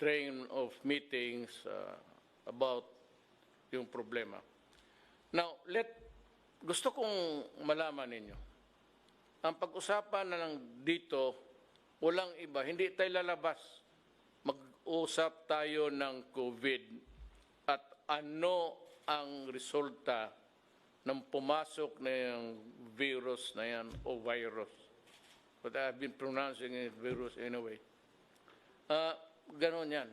train of meetings about yung problema. Now, gusto kong malaman ninyo, ang pag-usapan na lang dito, walang iba, hindi tayo lalabas. Mag-usap tayo ng COVID at ano ang resulta ng pumasok na yung virus na yan o virus. But I've been pronouncing it virus anyway. Ganon yan.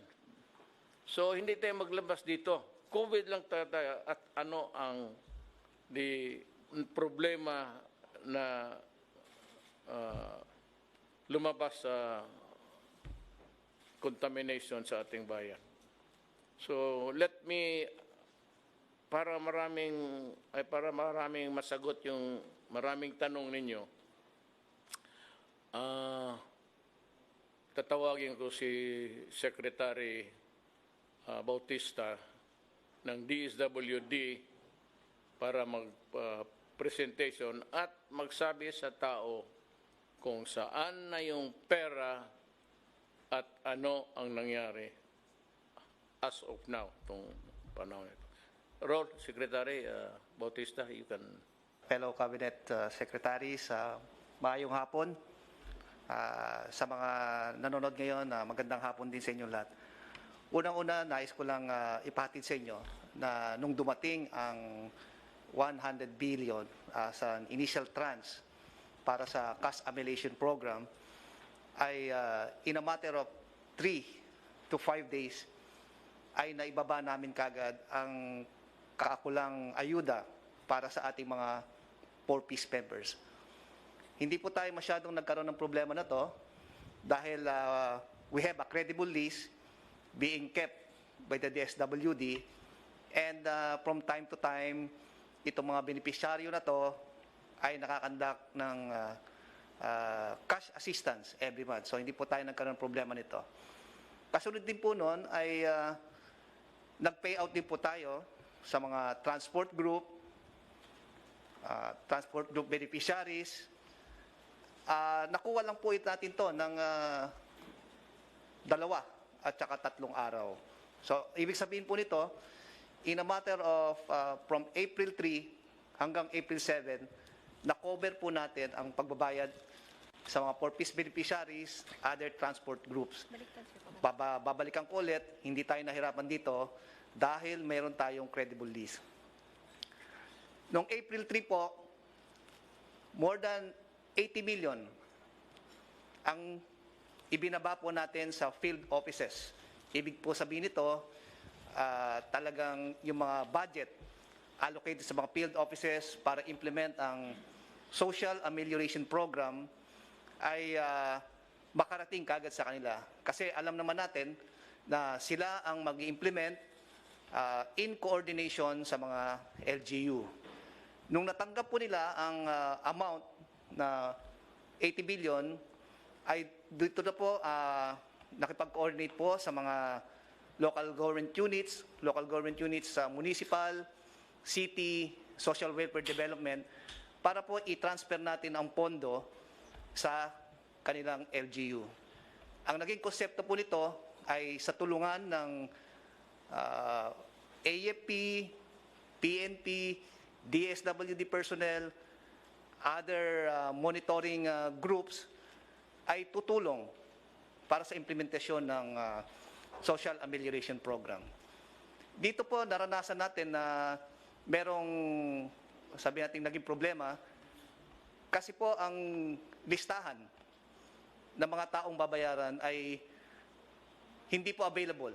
So, hindi tayo maglabas dito. COVID lang tayo at ano ang problema na lumabas sa contamination sa ating bayan. So, let me, para maraming masagot yung maraming tanong ninyo, tatawagin ko si Secretary Bautista ng DSWD para mag-presentation at magsabi sa tao kung saan na yung pera at ano ang nangyari as of now, itong panahon ito. Secretary Bautista, you can... Fellow Cabinet Secretaries, maayong hapon. Sa mga nanonood ngayon, magandang hapon din sa inyo lahat. Unang-una, nais ko lang ipahatid sa inyo na nung dumating ang 100 billion sa initial tranche para sa cash annihilation program, ay in a matter of 3 to 5 days, ay naibaba namin kagad ang kaakulang ayuda para sa ating mga 4-piece members. Hindi po tayo masyadong nagkaroon ng problema na to dahil we have a credible list being kept by the DSWD, and from time to time, itong mga beneficiaryo na to ay nakakandak ng cash assistance every month. So hindi po tayo nagkaroon ng problema nito. Kasunod din po noon ay nag-payout din po tayo sa mga transport group beneficiaries. Nakuha lang po natin to ng 2 at saka 3 araw. So, ibig sabihin po nito, in a matter of from April 3 hanggang April 7, na-cover po natin ang pagbabayad sa mga 4-piece beneficiaries, other transport groups. Babalikan ko ulit, hindi tayo nahirapan dito dahil mayroon tayong credible list. Noong April 3 po, more than 80 million ang ibinaba po natin sa field offices. Ibig po sabihin nito, talagang yung mga budget allocated sa mga field offices para implement ang social amelioration program ay makarating kagad sa kanila. Kasi alam naman natin na sila ang mag-implement in coordination sa mga LGU. Nung natanggap po nila ang amount na 80 billion, ay dito na po nakipag-coordinate po sa mga local government units sa municipal, city, social welfare development, para po i-transfer natin ang pondo sa kanilang LGU. Ang naging konsepto po nito ay sa tulungan ng AFP, PNP, DSWD personnel, other monitoring groups ay tutulong para sa implementasyon ng social amelioration program. Dito po naranasan natin na merong, sabi natin, naging problema kasi po ang listahan ng mga taong babayaran ay hindi po available.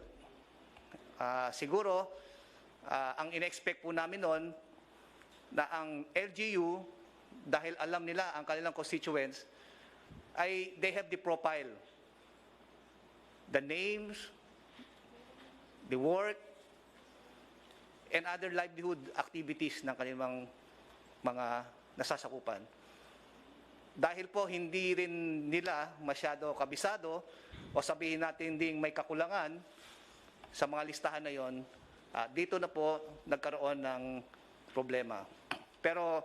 Siguro, ang in-expect po namin noon na ang LGU, dahil alam nila ang kanilang constituents, ay they have the profile, the names, the work, and other livelihood activities ng kanilang mga nasasakupan. Dahil po hindi rin nila masyado kabisado o sabihin natin ding may kakulangan sa mga listahan na yon, dito na po nagkaroon ng problema. Pero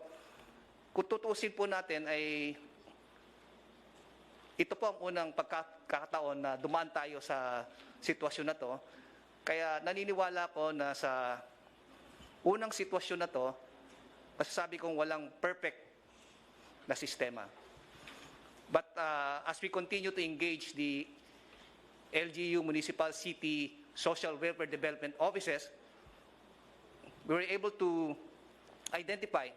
kung tutusin po natin ay ito po ang unang pagkakataon na dumaan tayo sa sitwasyon na to. Kaya naniniwala ko na sa unang sitwasyon na to, masasabi kong walang perfect na sistema. But as we continue to engage the LGU Municipal City Social Welfare Development Offices, we were able to identify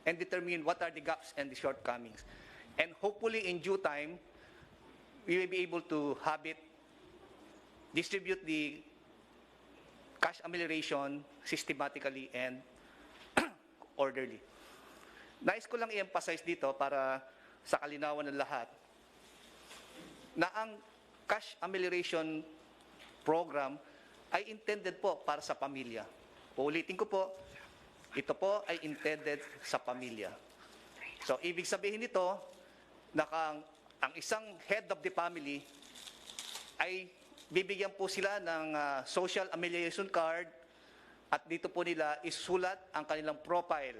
and determine what are the gaps and the shortcomings. And hopefully in due time, we will be able to have it distribute the cash amelioration systematically and orderly. Nais ko lang i-emphasize dito para sa kalinawan ng lahat na ang cash amelioration program ay intended po para sa pamilya. Uulitin ko po, ito po ay intended sa pamilya. So, ibig sabihin nito na ang isang head of the family ay bibigyan po sila ng social amelioration card at dito po nila isulat ang kanilang profile.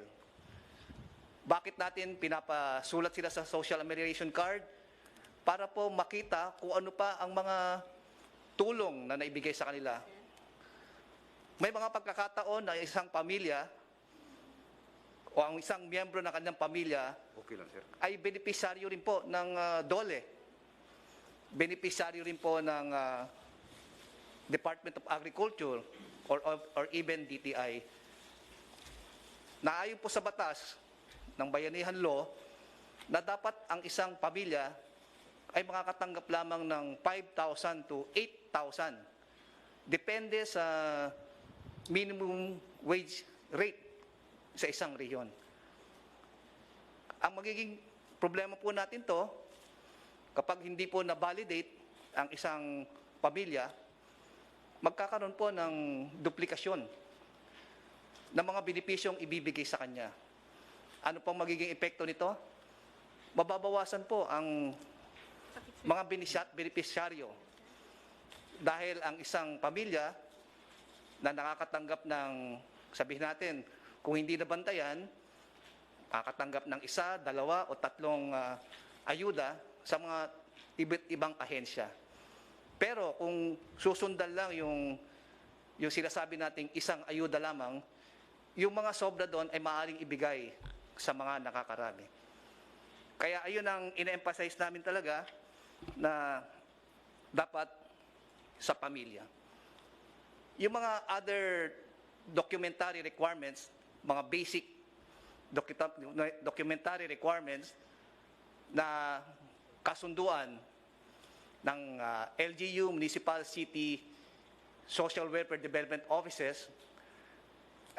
Bakit natin pinapasulat sila sa social amelioration card? Para po makita kung ano pa ang mga tulong na naibigay sa kanila. May mga pagkakataon na isang pamilya o ang isang miyembro ng kanyang pamilya ay benepisaryo rin po ng DOLE. Benepisaryo rin po ng Department of Agriculture or even DTI. Naayon po sa batas ng Bayanihan Law na dapat ang isang pamilya ay makakatanggap lamang ng 5,000 to 8,000. Depende sa minimum wage rate sa isang rehiyon. Ang magiging problema po natin to, kapag hindi po na-validate ang isang pamilya, magkakaroon po ng duplikasyon ng mga benepisyong ibibigay sa kanya. Ano pong magiging epekto nito? Mababawasan po ang mga benepisyaryo dahil ang isang pamilya na nakakatanggap ng, sabihin natin, kung hindi nabantayan, nakakatanggap ng 1, 2 o 3 ayuda sa mga iba't ibang ahensya. Pero kung susundan lang yung sinasabi nating isang ayuda lamang, yung mga sobra doon ay maaaring ibigay sa mga nakakarami. Kaya ayun ang ina-emphasize namin talaga na dapat sa pamilya. Yung mga other documentary requirements, mga basic documentary requirements na kasunduan ng LGU Municipal City Social Welfare Development Offices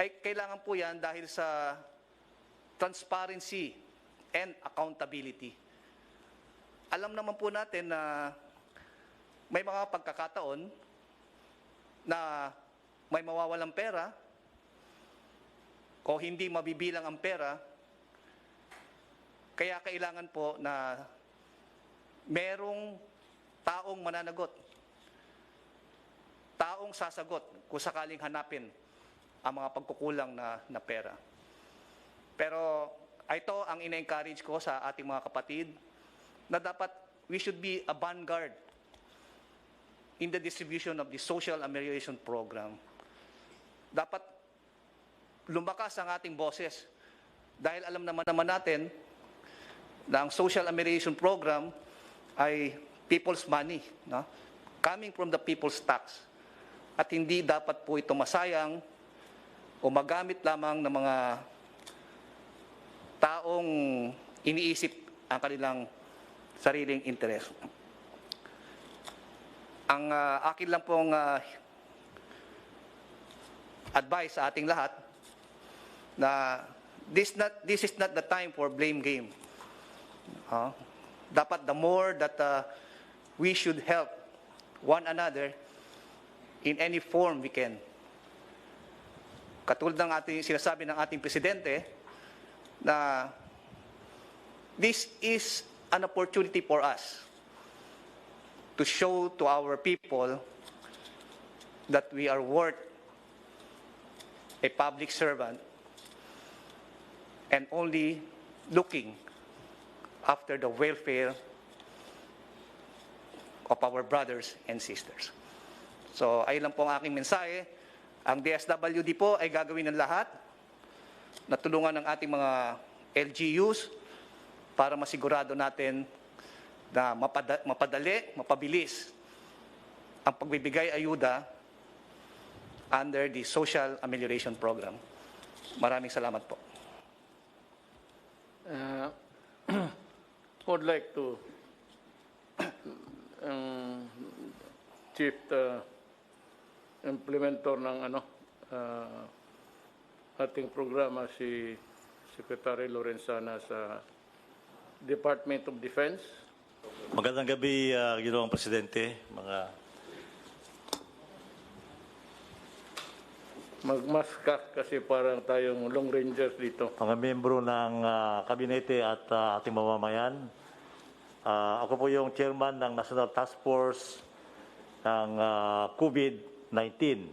ay kailangan po yan dahil sa transparency and accountability. Alam naman po natin na may mga pagkakataon na may mawawalang pera o hindi mabibilang ang pera, kaya kailangan po na merong taong mananagot, taong sasagot kung sakaling hanapin ang mga pagkukulang na pera. Pero ito ang ina-encourage ko sa ating mga kapatid na dapat we should be a vanguard in the distribution of the social amelioration program. Dapat lumakas ang ating boses dahil alam naman natin na ang social amelioration program ay people's money, no? Coming from the people's tax. At hindi dapat po ito masayang o magamit lamang ng mga taong iniisip ang kanilang sariling interes. Ang akin lang pong advice sa ating lahat na this is not the time for blame game. Dapat the more that we should help one another in any form we can. Katulad ng ating sinasabi ng ating presidente na this is an opportunity for us to show to our people that we are worth a public servant and only looking after the welfare of our brothers and sisters. So ayun lang po ang aking mensahe. Ang DSWD po ay gagawin ng lahat na tulungan ng ating mga LGUs para masigurado natin na mapadali, mapabilis ang pagbibigay ayuda under the Social Amelioration Program. Maraming salamat po. Would like to chief implementor ng ating programa si Secretary Lorenzana sa Department of Defense. Magandang gabi, Ginoong Presidente, mga Magmaskak kasi parang tayong long rangers dito. membro ng kabinete at ating mamamayan. Ako po yung chairman ng National Task Force ng COVID-19.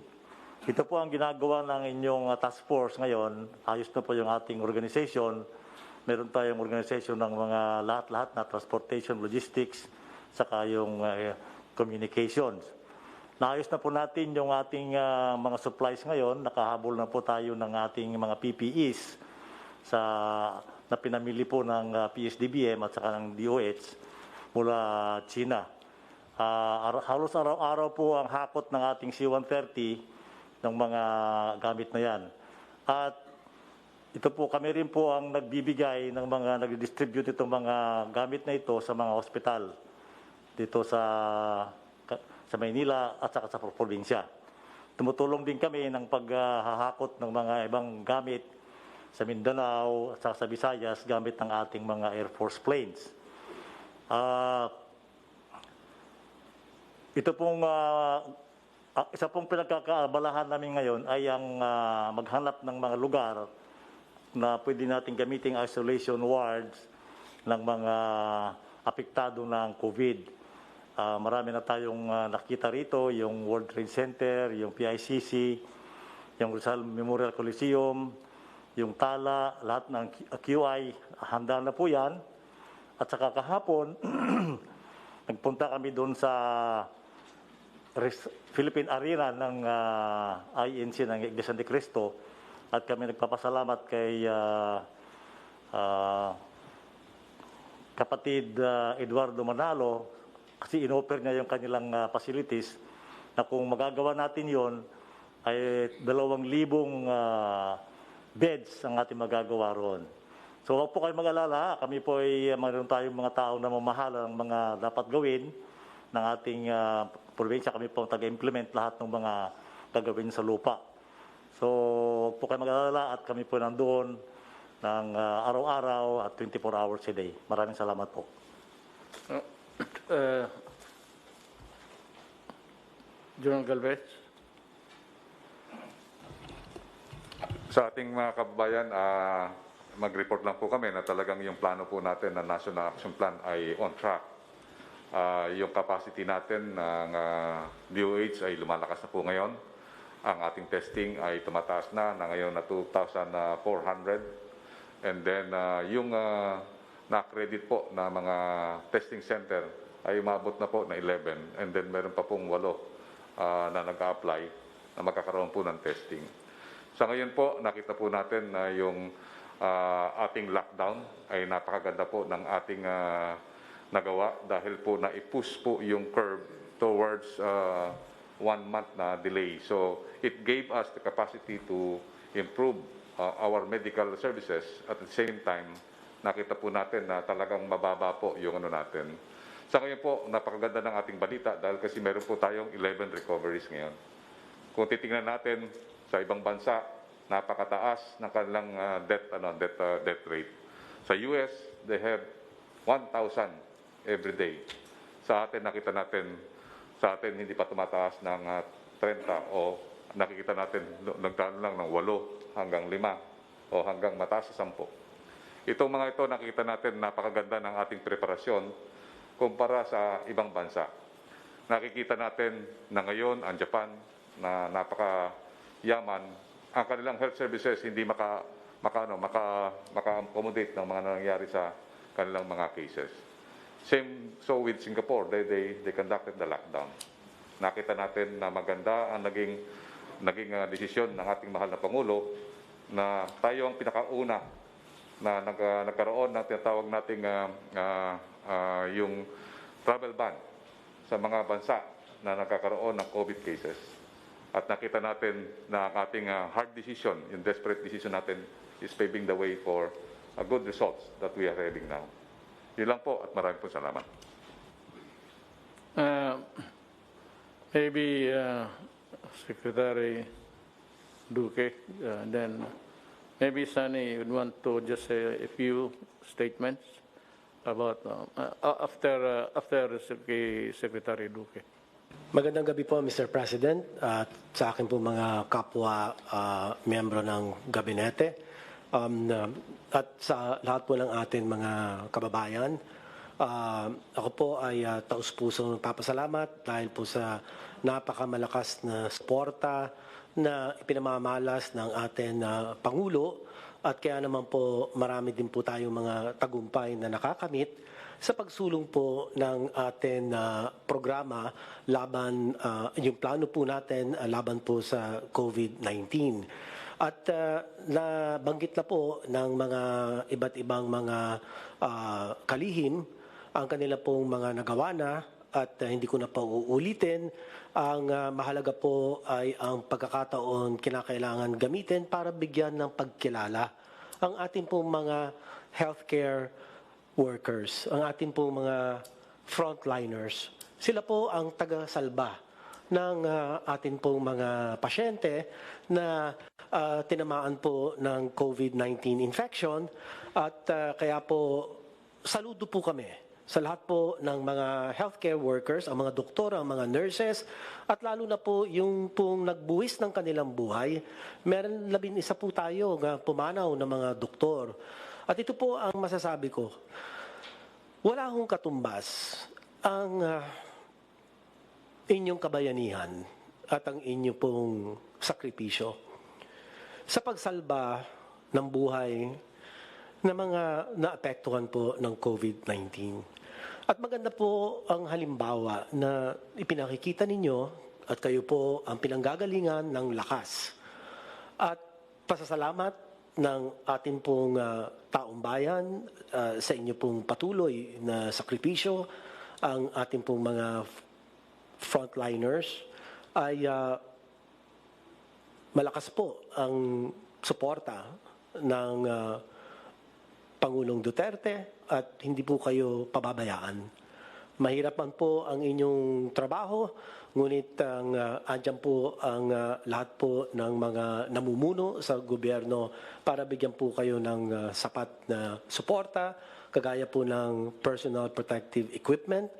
Ito po ang ginagawa ng inyong task force ngayon. Ayos na po yung ating organization. Meron tayong organization ng mga lahat-lahat na transportation, logistics, saka yung communications. Naayos na po natin yung ating mga supplies ngayon. Nakahabol na po tayo ng ating mga PPEs na pinamili po ng PSDBM at saka ng DOH mula China. Halos araw-araw po ang hakot ng ating C-130 ng mga gamit na yan. At ito po, kami rin po ang nagbibigay ng mga nag-distribute itong mga gamit na ito sa mga hospital dito sa Maynila at saka sa probinsya. Tumutulong din kami ng paghahakot ng mga ibang gamit sa Mindanao at saka sa Visayas gamit ng ating mga Air Force planes. Ito pong isa pong pinagkakaabalahan namin ngayon ay ang maghanap ng mga lugar na pwede natin gamiting isolation wards ng mga apektado ng COVID. Marami na tayong nakita rito, yung World Trade Center, yung PICC, yung Rizal Memorial Coliseum, yung Tala, lahat ng QI, handa na po yan. At saka kahapon, nagpunta kami doon sa Philippine Arena ng INC ng Iglesia de Cristo at kami nagpapasalamat kay kapatid Eduardo Manalo kasi inoffer niya yung kanilang facilities na kung magagawa natin yon ay 2,000 beds ang ating magagawa roon. So huwag po kayo mag-alala, kami po ay mayroon tayong mga taong na mamahala ng mga dapat gawin ng ating probinsya. Kami po taga-implement lahat ng mga gagawin sa lupa. So huwag po kayo mag-alala at kami po nandoon ng araw-araw at 24 hours a day. Maraming salamat po. General Galvez. Sa ating mga kababayan, mag-report lang po kami na talagang yung plano po natin na National Action Plan ay on track. Yung capacity natin ng DOH ay lumalakas na po ngayon. Ang ating testing ay tumataas na ngayon na 2,400. And then yung na-accredit po na mga testing center ay umabot na po na 11. And then meron pa pong 8 na nag-a-apply na magkakaroon po ng testing. Sa ngayon po, nakita po natin na yung ating lockdown ay napakaganda po ng ating nagawa dahil po na-push po yung curve towards 1 month na delay. So it gave us the capacity to improve our medical services. At the same time, nakita po natin na talagang mababa po yung natin. Sa ngayon po, napakaganda ng ating balita dahil kasi meron po tayong 11 recoveries ngayon. Kung titingnan natin sa ibang bansa, napakataas ng kanilang death rate. Sa US, they have 1,000 every day. Sa atin, nakita natin, sa atin hindi pa tumataas ng 30 o nakikita natin nagdaan lang ng 8 hanggang 5 o hanggang mataas sa 10. Itong mga ito, nakikita natin napakaganda ng ating preparasyon kumpara sa ibang bansa. Nakikita natin na ngayon ang Japan na napakayaman, ang kanilang health services hindi maka-accommodate ng mga nangyayari sa kanilang mga cases. Same so with Singapore, they conducted the lockdown. Nakita natin na maganda ang naging desisyon ng ating mahal na Pangulo na tayo ang pinakauna na nagkaroon ng tinatawag nating yung travel ban sa mga bansa na nagkakaroon ng COVID cases. At nakita natin na ang ating hard decision, yung desperate decision natin is paving the way for good results that we are having now. Yun lang po at maraming po salamat. Maybe Secretary Duque, then maybe Sunny would want to just say a few statements about after Secretary Duque. Magandang gabi po, Mr. President, at sa akin po mga kapwa miyembro ng gabinete, at sa lahat po ng ating mga kababayan. Ako po ay taus-pusong nagpapasalamat dahil po sa napakamalakas na suporta na ipinamamalas ng ating Pangulo, at kaya naman po marami din po tayong mga tagumpay na nakakamit sa pagsulong po ng ating programa laban, yung plano po natin laban po sa COVID-19. At nabanggit na po ng mga iba't ibang mga kalihim ang kanila pong mga nagawa na, at hindi ko na pa uulitin. Ang mahalaga po ay ang pagkakataon kinakailangan gamitin para bigyan ng pagkilala ang ating pong mga healthcare workers, ang ating pong mga frontliners. Sila po ang taga-salba ng ating pong mga pasyente na tinamaan po ng COVID-19 infection, at kaya po saludo po kami sa lahat po ng mga healthcare workers, ang mga doktor, ang mga nurses, at lalo na po yung pong nagbuwis ng kanilang buhay. Meron 11 po tayo na pumanaw ng mga doktor. At ito po ang masasabi ko. Wala hong katumbas ang inyong kabayanihan at ang inyong pong sakripisyo sa pagsalba ng buhay ng mga naapektuhan po ng COVID-19. At maganda po ang halimbawa na ipinakikita ninyo at kayo po ang pinanggagalingan ng lakas at pasasalamat ng ating pong taong bayan sa inyo pong patuloy na sakripisyo. Ang ating pong mga frontliners ay malakas po ang suporta ng Pangulong Duterte, at hindi po kayo pababayaan. Mahirap man po ang inyong trabaho, ngunit andyan po ang lahat po ng mga namumuno sa gobyerno para bigyan po kayo ng sapat na suporta, kagaya po ng personal protective equipment,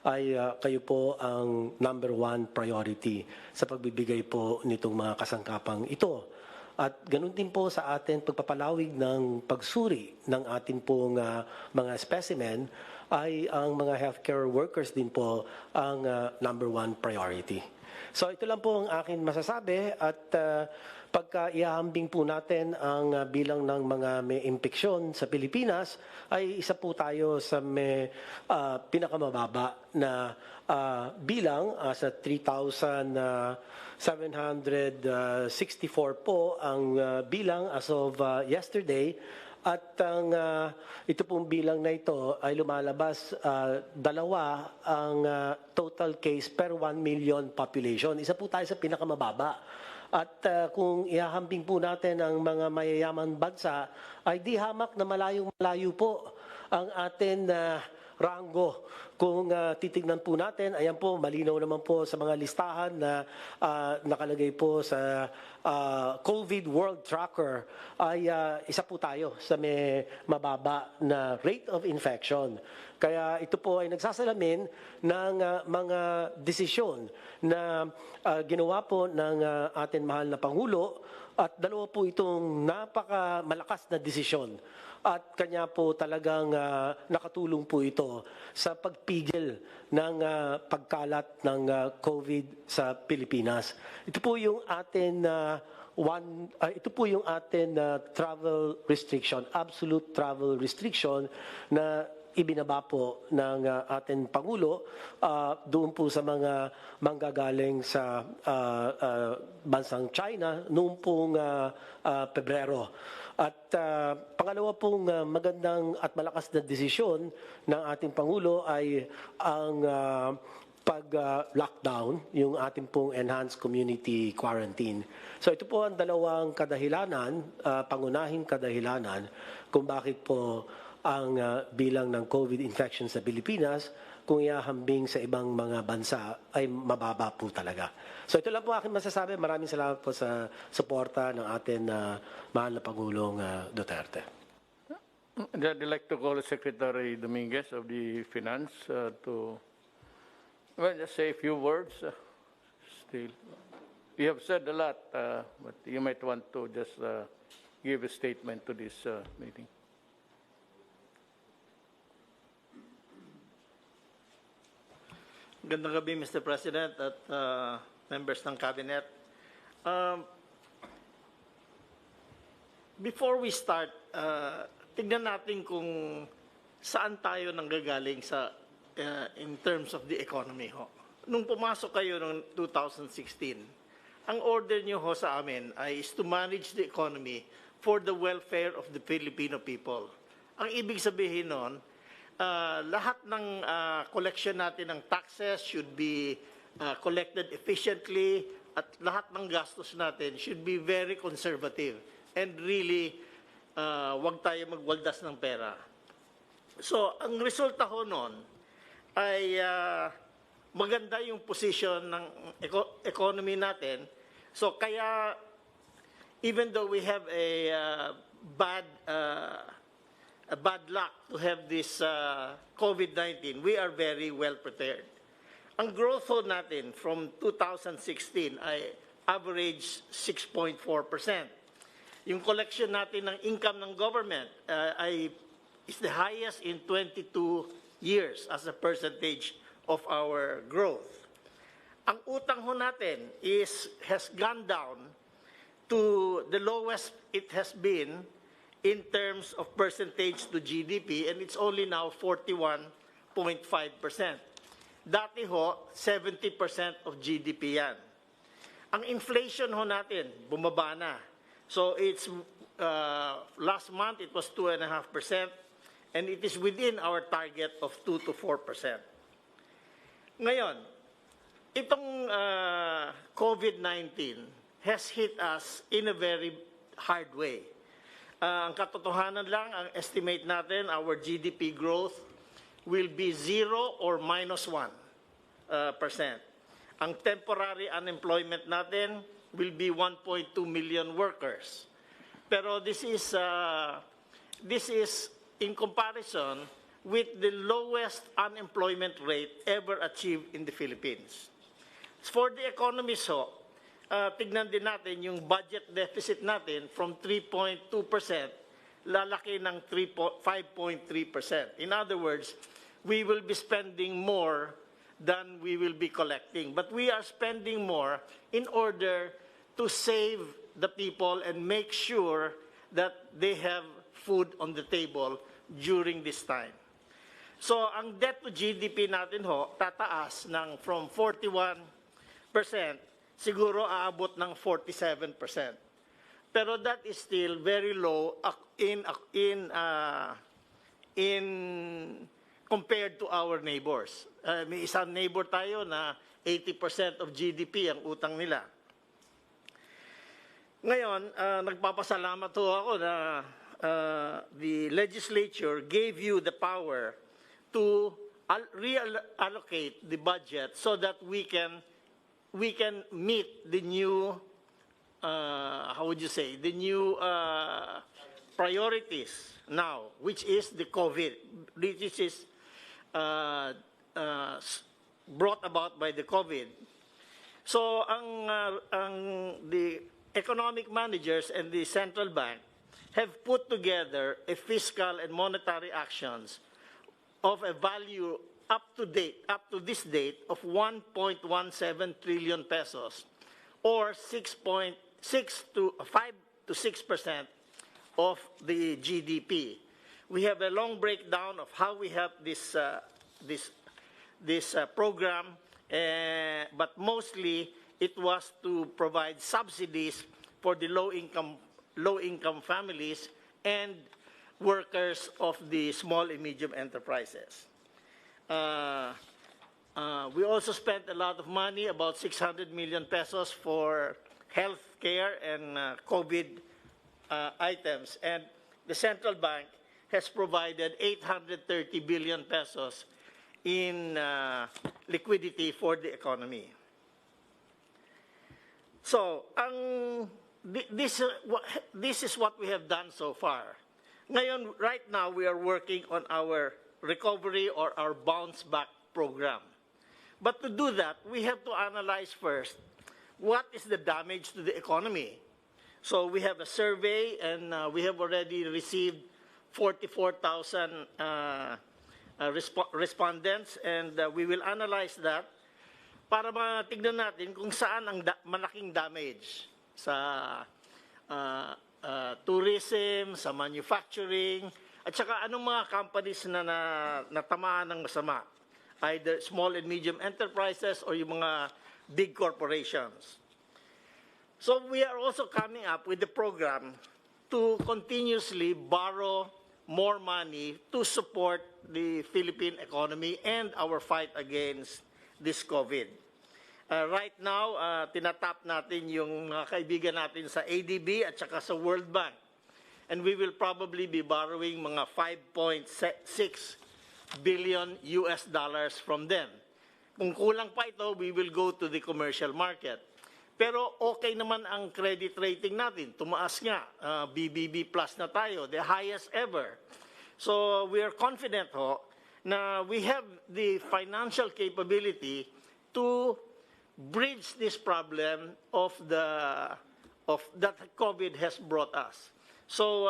ay kayo po ang #1 priority sa pagbibigay po nitong mga kasangkapang ito. At ganun din po sa atin pagpapalawig ng pagsuri ng ating pong mga specimen, ay ang mga healthcare workers din po ang #1 priority. So ito lang po ang akin masasabi, at pagka ihahambing po natin ang bilang ng mga may impeksyon sa Pilipinas, ay isa po tayo sa may pinakamababa na bilang sa 3,764 po ang bilang as of yesterday. At ang ito pong bilang na ito ay lumalabas, dalawa ang total case per 1 million population. Isa po tayo sa pinakamababa. At kung ihahambing po natin ang mga mayayaman bansa, ay di hamak na malayong-malayo po ang atin ranggo. Kung titignan po natin, ayan po, malinaw naman po sa mga listahan na nakalagay po sa COVID World Tracker, ay isa po tayo sa may mababa na rate of infection. Kaya ito po ay nagsasalamin ng mga desisyon na ginawa po ng ating mahal na Pangulo, at dalawa po itong napakamalakas na desisyon. At kanya po talagang nakatulong po ito sa pagpigil ng pagkalat ng COVID sa Pilipinas. Ito po yung atin travel restriction, absolute travel restriction, na ibinaba po ng ating Pangulo doon po sa mga manggagaling sa bansang China noong pong Pebrero. At pangalawa pong magandang at malakas na desisyon ng ating Pangulo ay ang pag-lockdown, yung ating pong enhanced community quarantine. So ito po ang dalawang kadahilanan, pangunahing kadahilanan kung bakit po ang bilang ng COVID infection sa Pilipinas kung ihahambing sa ibang mga bansa ay mababa po talaga. So ito lang po aking masasabi. Maraming salamat po sa suporta ng ating mahal na Pangulong Duterte. I'd like to call Secretary Dominguez of the Finance to just say a few words. Still, you have said a lot, but you might want to just give a statement to this meeting. Gandang gabi, Mr. President at members ng Cabinet. Before we start, tignan natin kung saan tayo nanggagaling sa in terms of the economy ho. Nung pumasok kayo noong 2016, ang order niyo ho sa amin ay is to manage the economy for the welfare of the Filipino people. Ang ibig sabihin nun, lahat ng collection natin ng taxes should be collected efficiently at lahat ng gastos natin should be very conservative and really wag tayo magwaldas ng pera. So, ang resulta ho nun ay maganda yung position ng economy natin. So, kaya even though we have a bad luck to have this COVID-19, we are very well prepared. Ang growth natin from 2016 ay average 6.4%. Yung collection natin ng income ng government is the highest in 22 years as a percentage of our growth. Ang utang ho natin has gone down to the lowest it has been in terms of percentage to GDP, and it's only now 41.5%. Dati ho, 70% of GDP yan. Ang inflation ho natin, bumaba na. So it's, last month it was 2.5%, and it is within our target of 2 to 4%. Ngayon, itong COVID-19 has hit us in a very hard way. Ang katotohanan lang, ang estimate natin, our GDP growth will be 0 or minus 1%. Ang temporary unemployment natin will be 1.2 million workers. Pero this is in comparison with the lowest unemployment rate ever achieved in the Philippines. For the economy tignan din natin yung budget deficit natin from 3.2%, lalaki ng 5.3%. In other words, we will be spending more than we will be collecting. But we are spending more in order to save the people and make sure that they have food on the table during this time. So, ang debt to GDP natin tataas from 41%, siguro aabot ng 47%. Pero that is still very low in compared to our neighbors. May isang neighbor tayo na 80% of GDP ang utang nila. Ngayon, nagpapasalamat ako na the legislature gave you the power to reallocate the budget so that we can meet the new, the new priorities now, which is the COVID, which is brought about by the COVID. So, the economic managers and the central bank have put together a fiscal and monetary actions of a value up to this date of 1.17 trillion pesos, or 5 to 6% of the GDP, we have a long breakdown of how we have this program, but mostly it was to provide subsidies for the low-income families and workers of the small and medium enterprises. We also spent a lot of money, about 600 million pesos, for health care and COVID items. And the central bank has provided 830 billion pesos in liquidity for the economy. So, this is what we have done so far. Ngayon, right now, we are working on our recovery or our bounce back program. But to do that, we have to analyze first what is the damage to the economy. So we have a survey, and we have already received 44,000 respondents, and we will analyze that para matignan natin kung saan ang malaking damage sa tourism, sa manufacturing, at saka anong mga companies na natamaan ng masama, either small and medium enterprises or yung mga big corporations. So we are also coming up with the program to continuously borrow more money to support the Philippine economy and our fight against this COVID. Right now, tinatap natin yung mga kaibigan natin sa ADB at saka sa World Bank. And we will probably be borrowing mga 5.6 billion US dollars from them. Kung kulang pa ito, we will go to the commercial market. Pero okay naman ang credit rating natin. Tumaas nga, BBB plus na tayo, the highest ever. So we are confident na we have the financial capability to bridge this problem of that COVID has brought us. So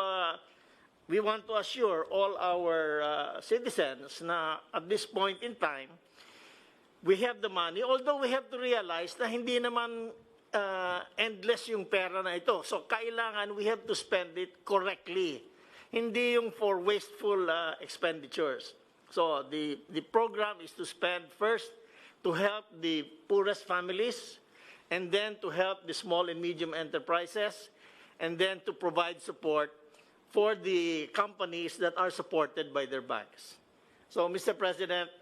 we want to assure all our citizens na at this point in time, we have the money, although we have to realize na hindi naman endless yung pera na ito. So kailangan we have to spend it correctly. Hindi yung for wasteful expenditures. So the program is to spend first to help the poorest families, and then to help the small and medium enterprises, and then to provide support for the companies that are supported by their banks. So, Mr. President,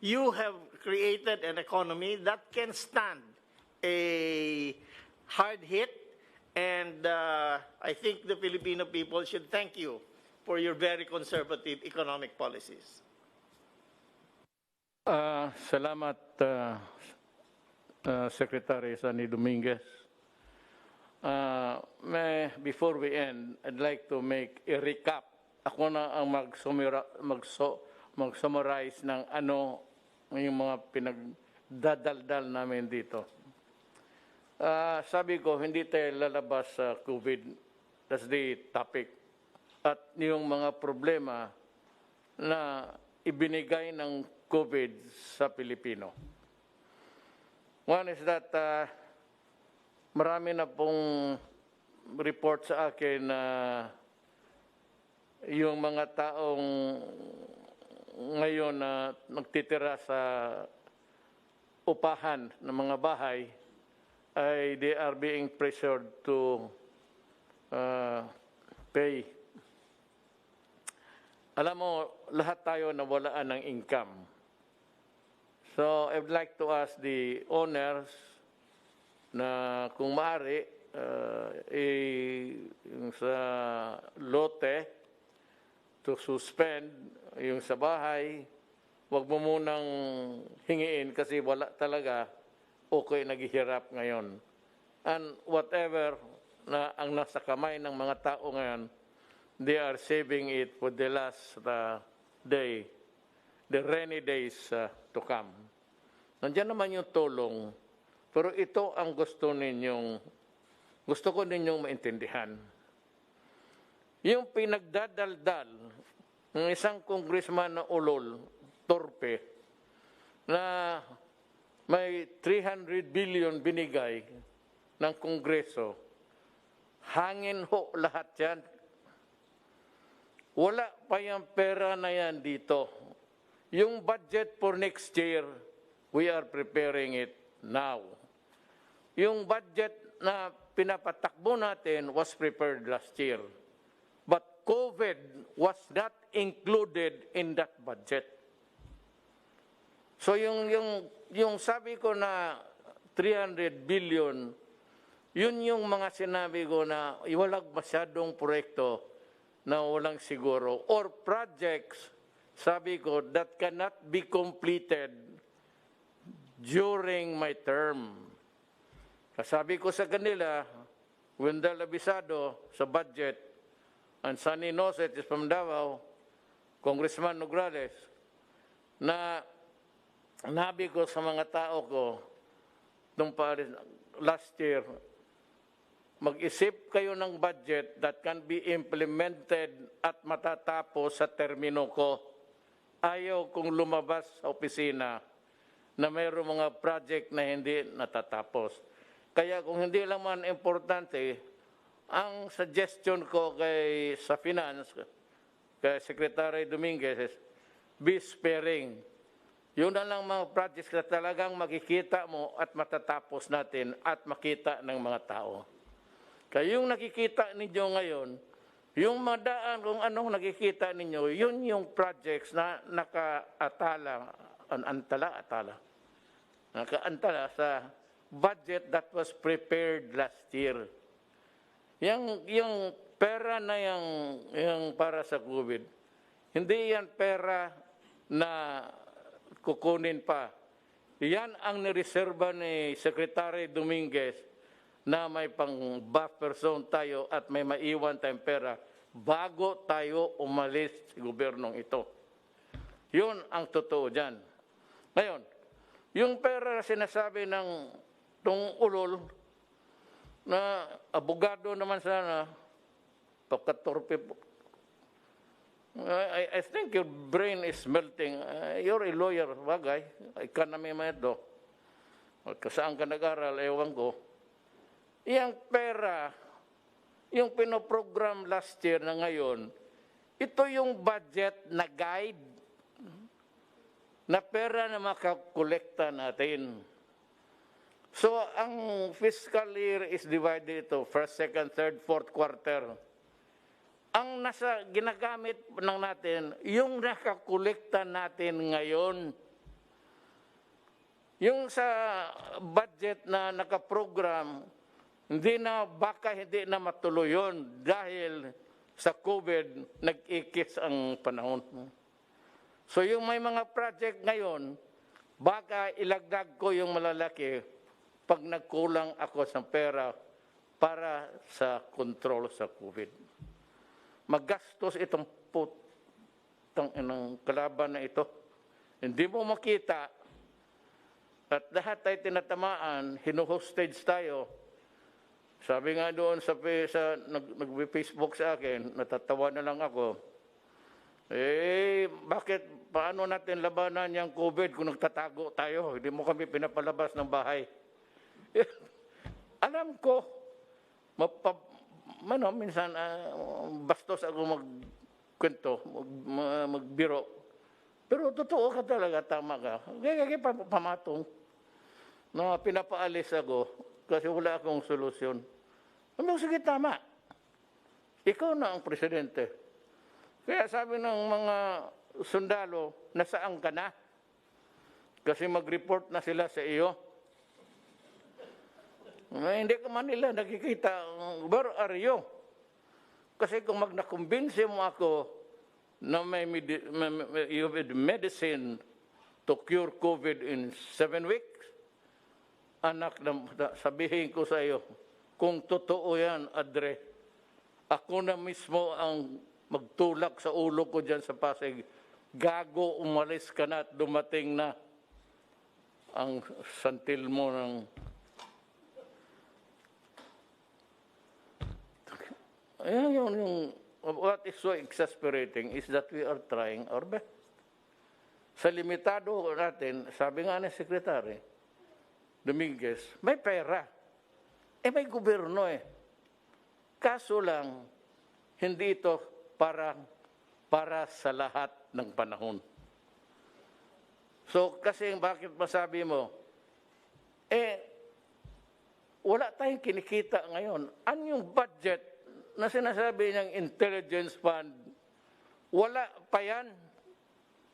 you have created an economy that can stand a hard hit, and I think the Filipino people should thank you for your very conservative economic policies. Salamat, Secretary Sunny Dominguez. Before we end, I'd like to make a recap. Ako na ang mag-summarize ng ano yung mga pinagdadaldal namin dito. Sabi ko, hindi tayo lalabas sa COVID. That's the topic. At yung mga problema na ibinigay ng COVID sa Pilipino. One is that marami na pong report sa akin na yung mga taong ngayon na magtitira sa upahan ng mga bahay ay they are being pressured to pay. Alam mo, lahat tayo nawalaan ng income. So, I would like to ask the owners na kung maaari, yung sa lote, to suspend yung sa bahay, wag mo munang hingiin kasi wala talaga, okay naghihirap ngayon. And whatever na ang nasa kamay ng mga tao ngayon, they are saving it for the last day, the rainy days to come. Nandiyan naman yung tulong, pero ito ang gusto ko ninyong maintindihan. Yung pinagdadaldal ng isang congressman na ulol, torpe, na may 300 billion binigay ng Kongreso, hangin ho lahat yan. wala pa yung pera na yan dito. Yung budget for next year, we are preparing it now. Yung budget na pinapatakbo natin was prepared last year. But COVID was not included in that budget. So yung sabi ko na 300 billion, yun yung mga sinabi ko na walang masyadong proyekto na walang siguro. Or projects, sabi ko, that cannot be completed during my term. Sabi ko sa kanila, Wendell Abisado sa budget, and Sonny Noset is from Davao, Congressman Nograles, na nabi ko sa mga tao ko nung last year, mag-isip kayo ng budget that can be implemented at matatapos sa termino ko. Ayaw kong lumabas sa opisina na mayroong mga project na hindi natatapos. Kaya kung hindi lang man importante, ang suggestion ko sa Finance, kay Secretary Dominguez, be sparing. Yun na lang mga projects na talagang makikita mo at matatapos natin at makita ng mga tao. Kaya yung nakikita ninyo ngayon, yung madaan kung anong nakikita ninyo, yun yung projects na nakaantala sa budget that was prepared last year. Yung pera na yung para sa COVID, hindi yan pera na kukunin pa. Yan ang nireserba ni Secretary Dominguez na may pang buffer zone tayo at may maiwan tayong pera bago tayo umalis sa gobyernong ito. Yun ang totoo dyan. Ngayon, yung pera sinasabi ng tong ulol na abogado naman sana, pagkatorpe po. I think your brain is melting. You're a lawyer, bagay. Economy man ito. Saan ka nag-aral, ewan ko. Iyang pera, yung pinoprogram last year na ngayon, ito yung budget na guide na pera na makakolekta natin. So, ang fiscal year is divided into first, second, third, fourth quarter. Ang ginagamit ng natin, yung nakakolekta natin ngayon. Yung sa budget na nakaprogram, hindi na matuloy yun dahil sa COVID, nag-ikis ang panahon. So yung may mga project ngayon, baka ilagdag ko yung malalaki pag nagkulang ako sa pera para sa kontrol sa COVID. Magastos itong kalaban na ito. Hindi mo makita at lahat ay tinatamaan, hinuhostage tayo. Sabi nga doon nag-Facebook sa akin, natatawa na lang ako. Paano natin labanan yung COVID kung nagtatago tayo? Hindi mo kami pinapalabas ng bahay. Alam ko, minsan bastos ako magkwento, magbiro. Pero totoo ka talaga, tama ka. Kaya pamatong na pinapaalis ako kasi wala akong solusyon. Sige, tama. Ikaw na ang presidente. Kaya sabi ng mga sundalo, nasaan ka na? Kasi mag-report na sila sa iyo. Hindi ka man nila nakikita, where are you? Kasi kung nakumbinsi mo ako na you have medicine to cure COVID in 7 weeks, anak, sabihin ko sa iyo, kung totoo yan, Adre, ako na mismo ang magtulak sa ulo ko dyan sa Pasig, gago, umalis ka na at dumating na ang santil mo ng... What is so exasperating is that we are trying our best. Sa limitado natin, sabi nga ni Secretary Dominguez, may pera. May gobyerno Kaso lang, hindi ito para para sa lahat ng panahon. So kasi bakit masabi mo, wala tayong kinikita ngayon. Ano yung budget na sinasabi niyang intelligence fund, wala pa yan.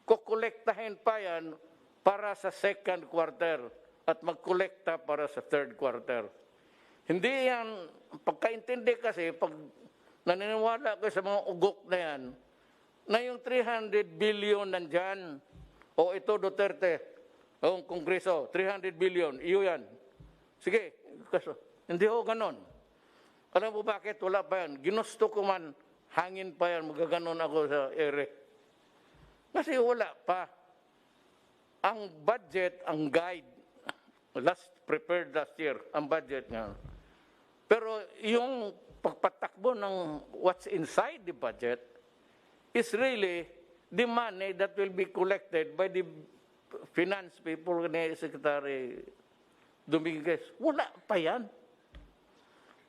Kukolektahin pa yan para sa second quarter at magkolekta para sa third quarter. Hindi yan, pagkaintindi kasi, pag naniniwala ko sa mga ugok na yan, na yung 300 billion nandyan, o ito Duterte, o Kongreso, 300 billion, iyo yan. Sige, kaso, hindi ho ganon. Alam mo bakit? Wala pa yan. Ginusto ko man, hangin pa yan, magaganon ako sa ere. Kasi wala pa. Ang budget, ang guide, prepared last year, ang budget nga. Pero yung pagpatakbo ng what's inside the budget is really the money that will be collected by the finance people ni Secretary Dominguez. Wala pa yan.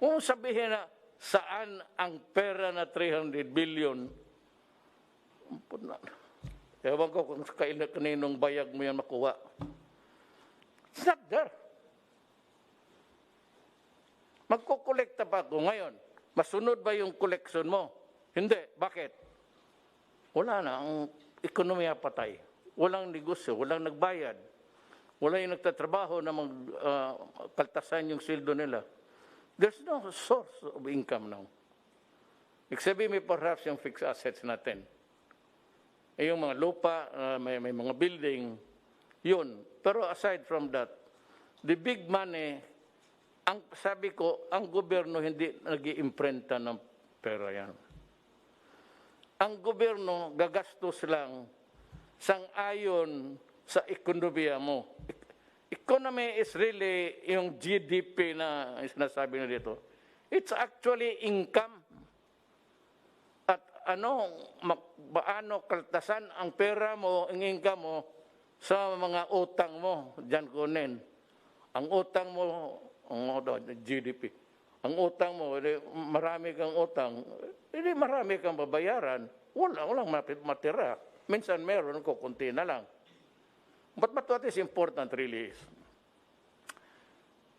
Kung sabihin na saan ang pera na 300 billion, ewan ko kung kaninong bayag mo yan makuha. It's not there. Magkukolekta pa ako ngayon. Masunod ba yung collection mo? Hindi. Bakit? Wala na. Ang ekonomiya patay. Walang negosyo. Walang nagbayad. Wala yung nagtatrabaho na magkaltasan yung sildo nila. There's no source of income now. Except may perhaps yung fixed assets natin. Yung mga lupa, may mga building, yun. Pero aside from that, the big money, ang sabi ko, ang gobyerno hindi nag-iimprenta ng pera yan. Ang gobyerno gagastos lang sang-ayon sa ekonomiya mo. Economy is really yung GDP na sinasabi na dito. It's actually income. At paano kaltasan ang pera mo, ang income mo, sa mga utang mo, dyan kunin. Ang utang mo, GDP. Ang utang mo, marami kang utang, hindi marami kang babayaran, walang matira. Minsan meron, kukunti na lang. But what is important really is,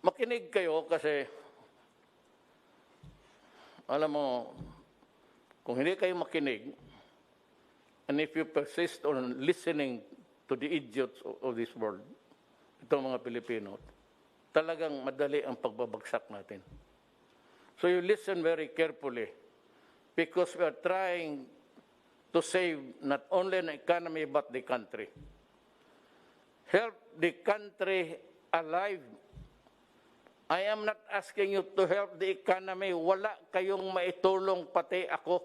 makinig kayo kasi, alam mo, kung hindi kayo makinig, and if you persist on listening to the idiots of this world, itong mga Pilipino, talagang madali ang pagbabagsak natin. So you listen very carefully because we are trying to save not only an economy but the country. Help the country alive. I am not asking you to help the economy. Wala kayong maitulong pati ako.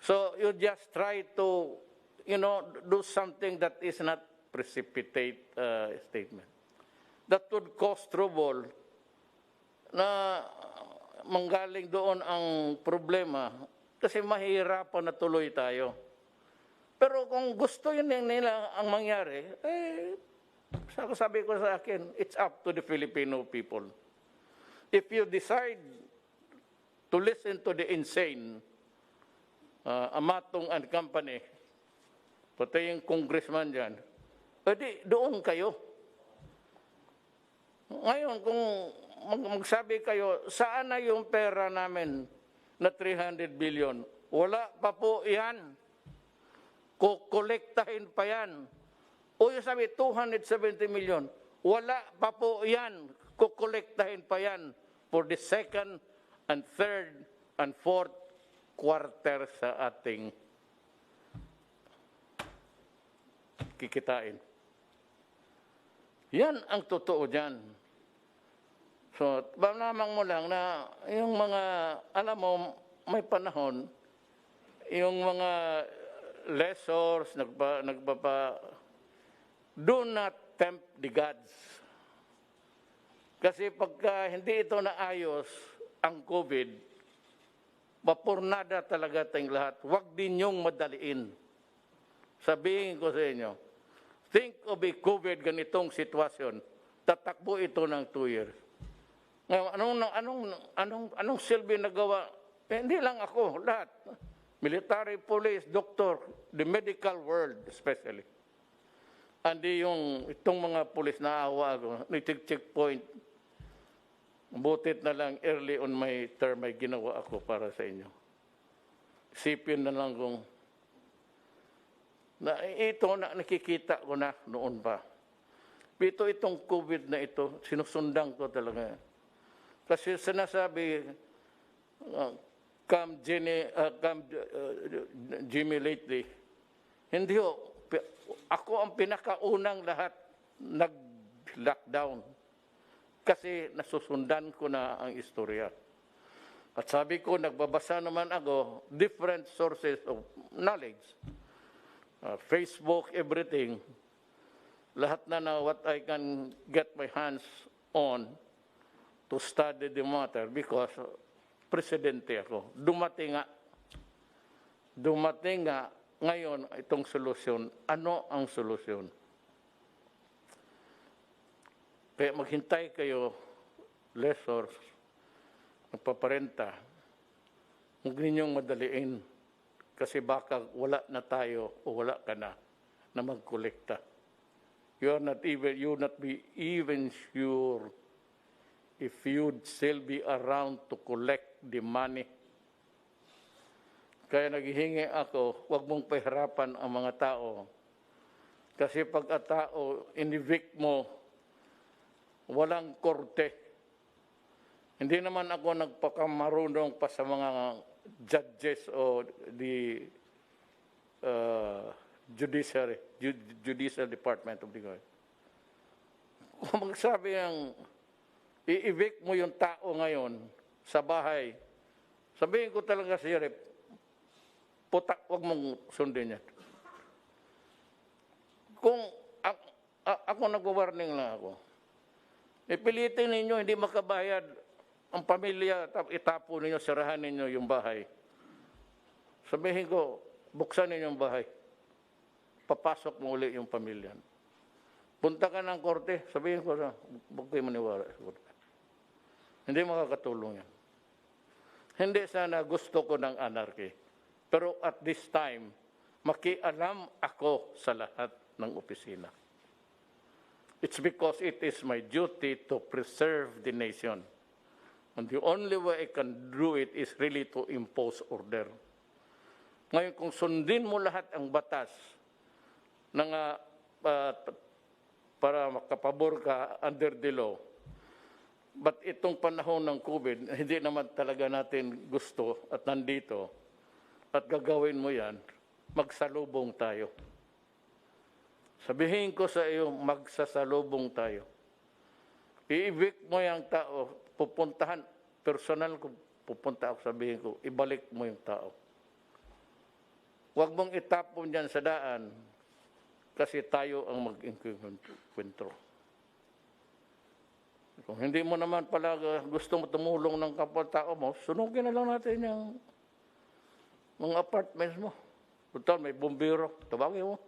So you just try to, do something that is not precipitate statement. That would cause trouble na manggaling doon ang problema kasi mahirapan na tuloy tayo. Pero kung gusto yun nila ang mangyari, sabi ko sa akin, it's up to the Filipino people. If you decide to listen to the insane, Amatong and company, pati yung congressman dyan, pwede doon kayo. Ngayon, kung magsabi kayo, saan na yung pera namin na 300 billion? Wala pa po yan. Kukolektahin pa yan. O yung sabi, 270 million. Wala pa po yan. Kukolektahin pa yan for the second and third and fourth quarter sa ating kikitain. Yan ang totoo dyan. So, lamang mo lang na yung mga, alam mo, may panahon, yung mga lessors, do not tempt the gods. Kasi pagka hindi ito naayos, ang COVID, mapurnada talaga tayong lahat. Huwag din yung madaliin. Sabihin ko sa inyo, think of a COVID ganitong sitwasyon, tatakbo ito ng 2 years. Ngayon, anong silbi nagawa? Hindi lang ako, lahat. military, police, doctor, the medical world especially. Andi yung itong mga pulis na awa ko, checkpoint. Butit na lang early on my term may ginawa ako para sa inyo. Isipin na lang kung na ito na nakikita ko na noon pa. Ito itong COVID na ito, sinusundan ko talaga. Kasi sinasabi, come Jimmy lately, hindi ho, ako ang pinakaunang lahat nag-lockdown. Kasi nasusundan ko na ang istorya. At sabi ko, nagbabasa naman ako, different sources of knowledge. Facebook, everything. Lahat na what I can get my hands on to study the matter because presidente ako. Dumating nga ngayon itong solusyon. Ano ang solusyon? Kaya maghintay kayo, lessors, magpaparenta. Huwag ninyong madaliin kasi baka wala na tayo o wala ka na magkolekta. You not be even sure if you'd still be around to collect the money. Kaya naghihingi ako, huwag mong pahirapan ang mga tao. Kasi pag ang tao, in-evict mo, walang korte. Hindi naman ako nagpakamarunong pa sa mga judges o the judicial department of the government. Kung magsabi ng i-evict mo yung tao ngayon sa bahay, sabihin ko talaga si Rep, putak, wag mong sundin yan. Kung ako nag-warning lang ako, ipilitin ninyo hindi makabayad ang pamilya, itapo ninyo, sarahan ninyo yung bahay. Sabihin ko, buksan ninyo yung bahay. Papasok mo uli yung pamilya. Punta ka ng korte, sabihin ko na, huwag kayo maniwala. Hindi makakatulong yan. Hindi sana gusto ko ng anarchy. Pero at this time, makialam ako sa lahat ng opisina. It's because it is my duty to preserve the nation. And the only way I can do it is really to impose order. Ngayon, kung sundin mo lahat ang batas, para makapabor ka under the law. But itong panahon ng COVID, hindi naman talaga natin gusto at nandito. At gagawin mo yan, magsalubong tayo. Sabihin ko sa iyo, magsasalubong tayo. I-evict mo yung tao, pupuntahan, personal ko, pupunta ako, sabihin ko, ibalik mo yung tao. Huwag mong itapon dyan sa daan, kasi tayo ang mag-enkwentro. Kung hindi mo naman pala gusto mo tumulong ng kapwa-tao mo, sunugin na lang natin yung mga apartments mo. Total, may bumbiro, tawagin mo.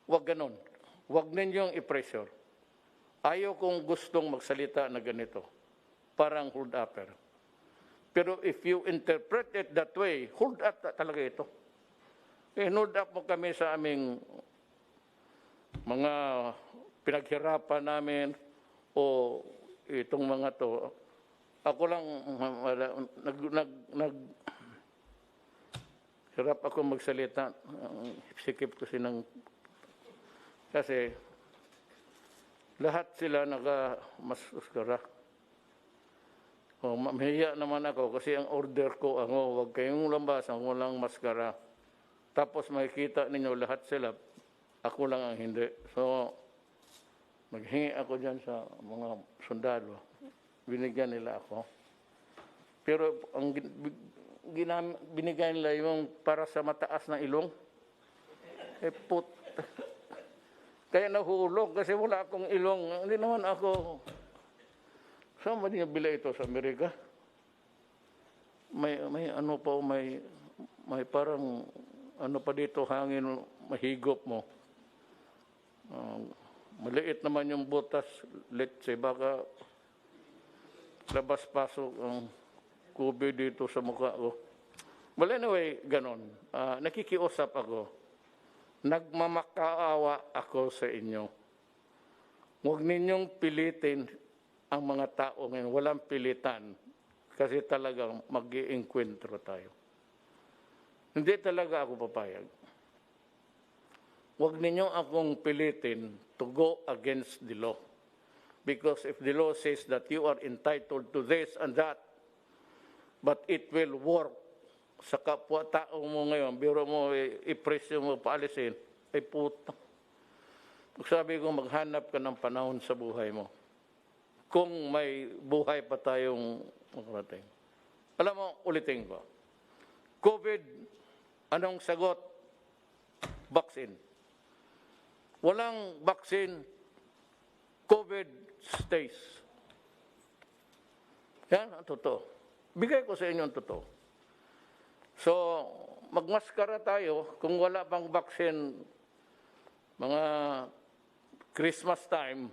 Huwag ganon. Huwag ninyong i-pressure. Ayaw kong gustong magsalita na ganito. Parang hold-upper. Pero if you interpret it that way, hold-up talaga ito. Hold up mo kami sa aming mga pinaghirapan namin o itong mga to. Ako lang hirap ako magsalita. Sikip ko sinang kasi lahat sila naka-maskara. Mahiya naman ako kasi ang order ko, huwag kayong lambasan, walang maskara. Tapos makikita ninyo lahat sila, ako lang ang hindi. So, maghingi ako dyan sa mga sundalo. Binigyan nila ako. Pero ang binigyan nila yung para sa mataas na ilong. Kaya nahulog kasi wala akong ilong. Hindi naman ako. Saan ba niya bila ito sa Amerika? May ano pa, may parang ano pa dito, hangin, mahigop mo. Maliit naman yung butas, let's say, baka labas-pasok ang COVID dito sa mukha ko. Well, anyway, ganon. Nakikiusap ako. Nagmamakaawa ako sa inyo. Huwag ninyong pilitin ang mga tao ngayon. Walang pilitan. Kasi talagang mag-iinkwentro tayo. Hindi talaga ako papayag. Huwag ninyo akong pilitin to go against the law. Because if the law says that you are entitled to this and that, but it will work sa kapwa-tao mo ngayon, biro mo, ipresyo mo, paalisin, ay puta. Sabi ko, maghanap ka ng panahon sa buhay mo. Kung may buhay pa tayong makarating. Alam mo, ulitin ko. COVID, anong sagot? Vaccine. Walang vaccine, COVID stays. Yan ang totoo. Bigay ko sa inyo ang totoo. So, magmaskara tayo kung wala pang vaccine, mga Christmas time,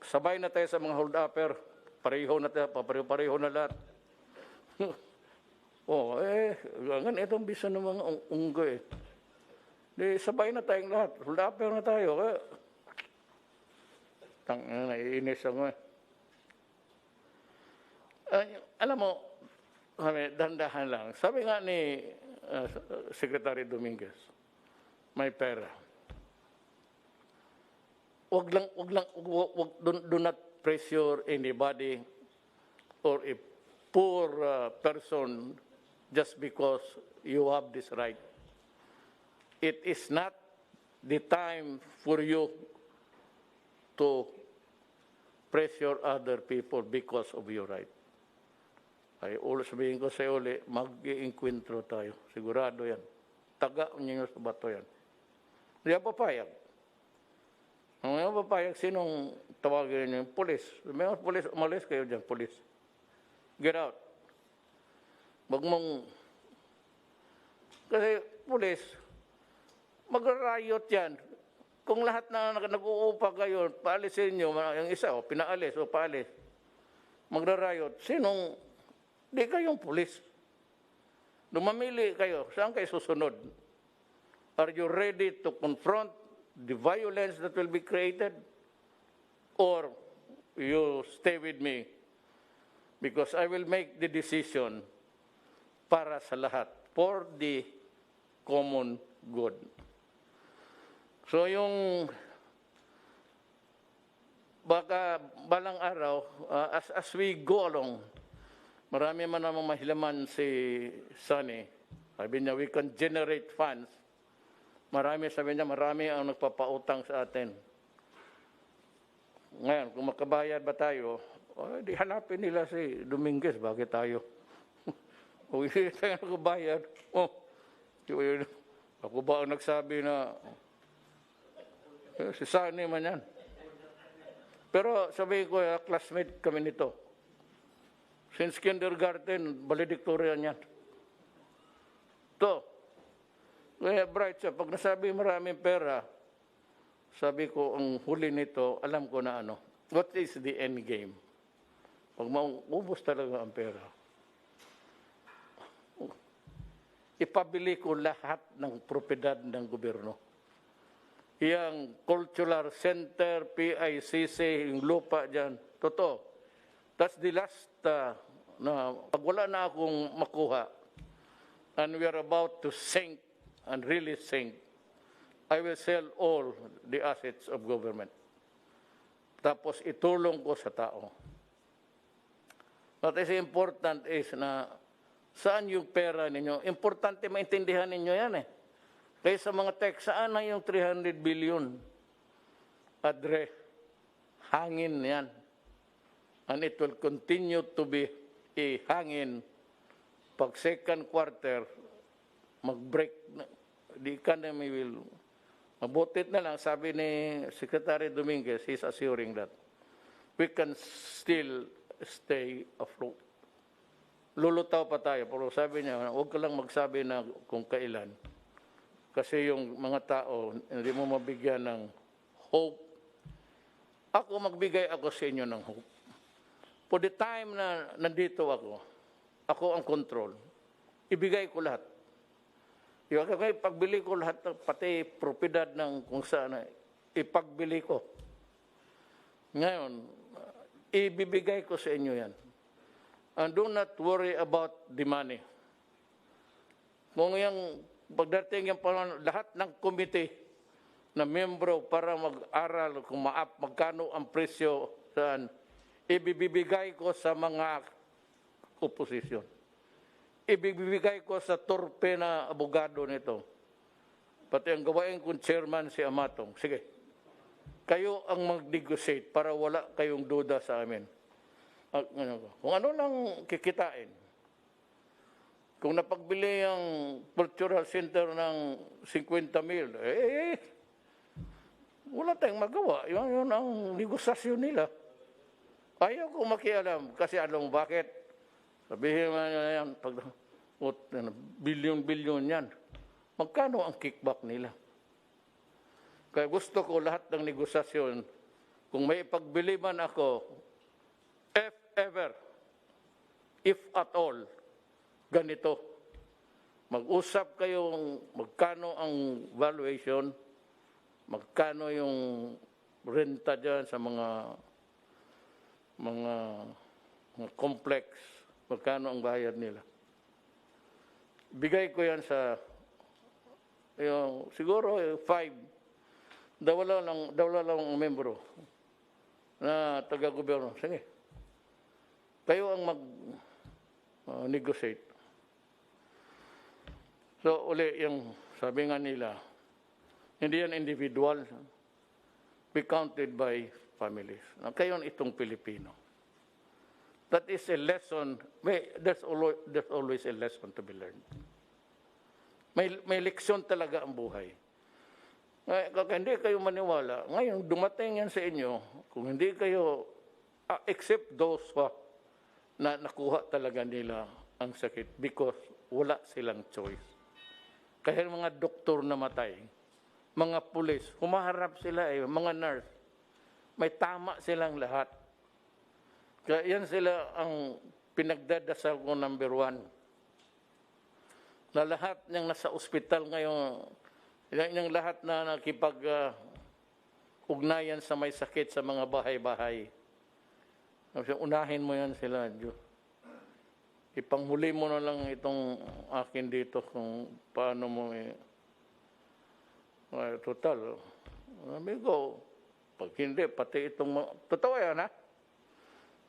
sabay na tayo sa mga hold-upper, pareho na tayo, pareho na lahat. Ganitong bisa ng mga unggoy. Di sabay na tayong lahat. Hold-upper na tayo. Naiinis ako alam mo, dandahan lang. Sabi nga ni Secretary Dominguez, may pera. Do not pressure anybody or a poor person just because you have this right. It is not the time for you to pressure other people because of your right. Ay, sabihin ko sa iyo ulit, mag-iinkwentro tayo. Sigurado yan. Taga niyo sa bato yan. Hindi ako papayag. Hindi ako papayag, sinong tawagin niyo? Pulis. May mga pulis, umalis kayo dyan, pulis. Get out. Wag mong... Kasi pulis, mag-riot yan. Kung lahat na nag-uupa kayo, paalisin nyo, yung isa, pinaalis o paalis, magra-riot, sinong... Di kayong pulis. Lumamili kayo. Saan kayo susunod? Are you ready to confront the violence that will be created? Or you stay with me? Because I will make the decision para sa lahat. For the common good. So yung baka balang araw, as we go along, marami man namang mahilaman si Sunny. Sabi niya, we can generate funds. Sabi niya, marami ang nagpapautang sa atin. Ngayon, kung makabayad ba tayo, di hanapin nila si Dominguez, bakit tayo? Kung hindi tayo nakabayad, ako ba ang nagsabi na, si Sunny man yan. Pero sabi ko, classmate kami nito. Since kindergarten, valedictorian yan. Kaya bright siya. Pag nasabi maraming pera, sabi ko, ang huli nito, alam ko na ano. What is the end game? Pag maubos talaga ang pera, ipabili ko lahat ng propiedad ng gobyerno. Yang cultural center, PICC, yung lupa dyan. Totoo. That's the last na pag wala na akong makuha and we are about to sink and really sink, I will sell all the assets of government. Tapos itulong ko sa tao. What is important is na saan yung pera ninyo? Importante maintindihan ninyo yan eh. Kaya sa mga text, saan na yung 300 billion? Adre, hangin yan. And it will continue to be a hangin. Pag second quarter, mag-break, the economy will, mabutit na lang, sabi ni Secretary Dominguez, he's assuring that we can still stay afloat. Lulutaw pa tayo, pero sabi niya, huwag ka lang magsabi na kung kailan. Kasi yung mga tao, hindi mo mabigyan ng hope. Ako, magbigay ako sa inyo ng hope. For the time na nandito ako, ako ang control, ibigay ko lahat. Yung pagbili ko lahat, pati propiedad ng kung saan, ipagbili ko. Ngayon, ibibigay ko sa inyo yan. And do not worry about the money. Kung yung pagdating yung lahat ng committee na membro para mag-aral kung magkano ang presyo saan, ibibigay ko sa mga opposition. Ibibigay ko sa torpe na abogado nito. Pati ang gawain kong chairman si Amatong. Sige, kayo ang mag-negotiate para wala kayong duda sa amin. Kung ano lang kikitain. Kung napagbili ang cultural center ng 50 mil, wala tayong magawa. Yun ang negosasyon nila. Ayaw ko makialam kasi alam mo bakit? Sabihin mo yan, pag bilyon-bilyon yan, magkano ang kickback nila? Kaya gusto ko lahat ng negosasyon, kung may pagbili man ako, if ever, if at all, ganito. Mag-usap kayong magkano ang valuation, magkano yung renta dyan sa mga complex, magkano ang bayad nila. Bigay ko yan sa, siguro 5, dawala lang ang membro na taga-gobyerno. Sige, kayo ang mag-negotiate. So, uli, yung sabi nga nila, hindi yan individual, be counted by families. Kayo itong Pilipino. That is a lesson. There's always a lesson to be learned. May leksyon talaga ang buhay. Kaya hindi kayo maniwala. Ngayon, dumating yan sa inyo, kung hindi kayo, except those na nakuha talaga nila ang sakit because wala silang choice. Kaya mga doktor namatay, mga pulis, humaharap sila mga nurse, may tama silang lahat. Kaya yan sila ang pinagdadasal ko number 1. Na lahat ng nasa ospital ngayon, yung lahat na nakipag-ugnayan sa may sakit sa mga bahay-bahay. Unahin mo yan sila, Diyos. Ipanghuli mo na lang itong akin dito kung paano mo total. Amigo, pag hindi, pati itong totoo yan, ha?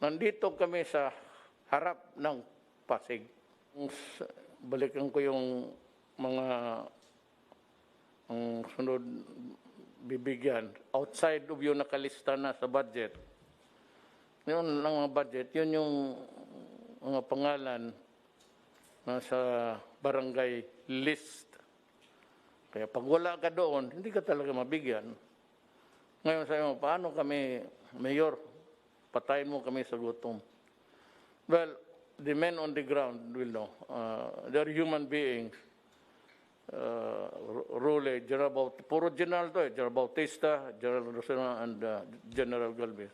Nandito kami sa harap ng Pasig. Balikan ko yung mga ang sunod bibigyan. Outside of yung nakalista na sa budget. Yun lang ang budget. Yun yung mga pangalan na sa barangay list. Kaya pag wala ka doon, hindi ka talaga mabigyan. Ngayon sabi mo, paano kami, Mayor, patayin mo kami sa gutom? Well, the men on the ground will know. They're human beings. Rule, puro general to General Bautista, General Rosena, and General Galvez.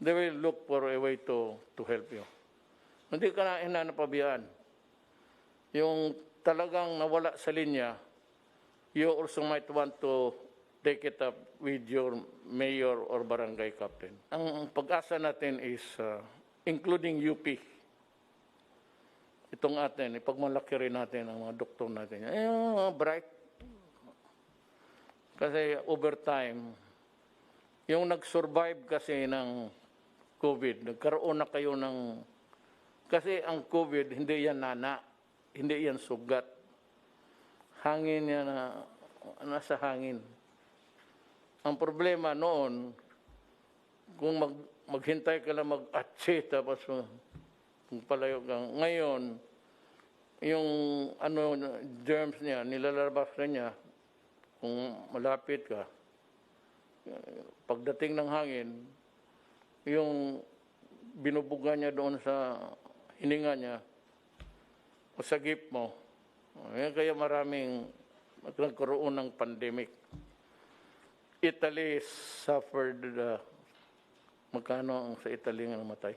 They will look for a way to help you. Hindi ka na hinanapabihan. Yung talagang nawala sa linya, you also might want to take it up with your mayor or barangay captain. Ang pag-asa natin is including UP. Itong atin, ipagmalaki rin natin ang mga doktor natin. Bright. Kasi over time, yung nag-survive kasi ng COVID, nagkaroon na kayo ng... Kasi ang COVID, hindi yan nana, hindi yan sugat. Hangin yan nasa hangin. Ang problema noon, kung maghintay ka lang mag-atse, tapos kung palayo kang ngayon, yung germs niya, nilalabas na niya, kung malapit ka, pagdating ng hangin, yung binubuga niya doon sa hininga niya, o sa gip mo, kaya maraming nagkaroon ng pandemic. Italy suffered, magkano ang sa Italy nga namatay?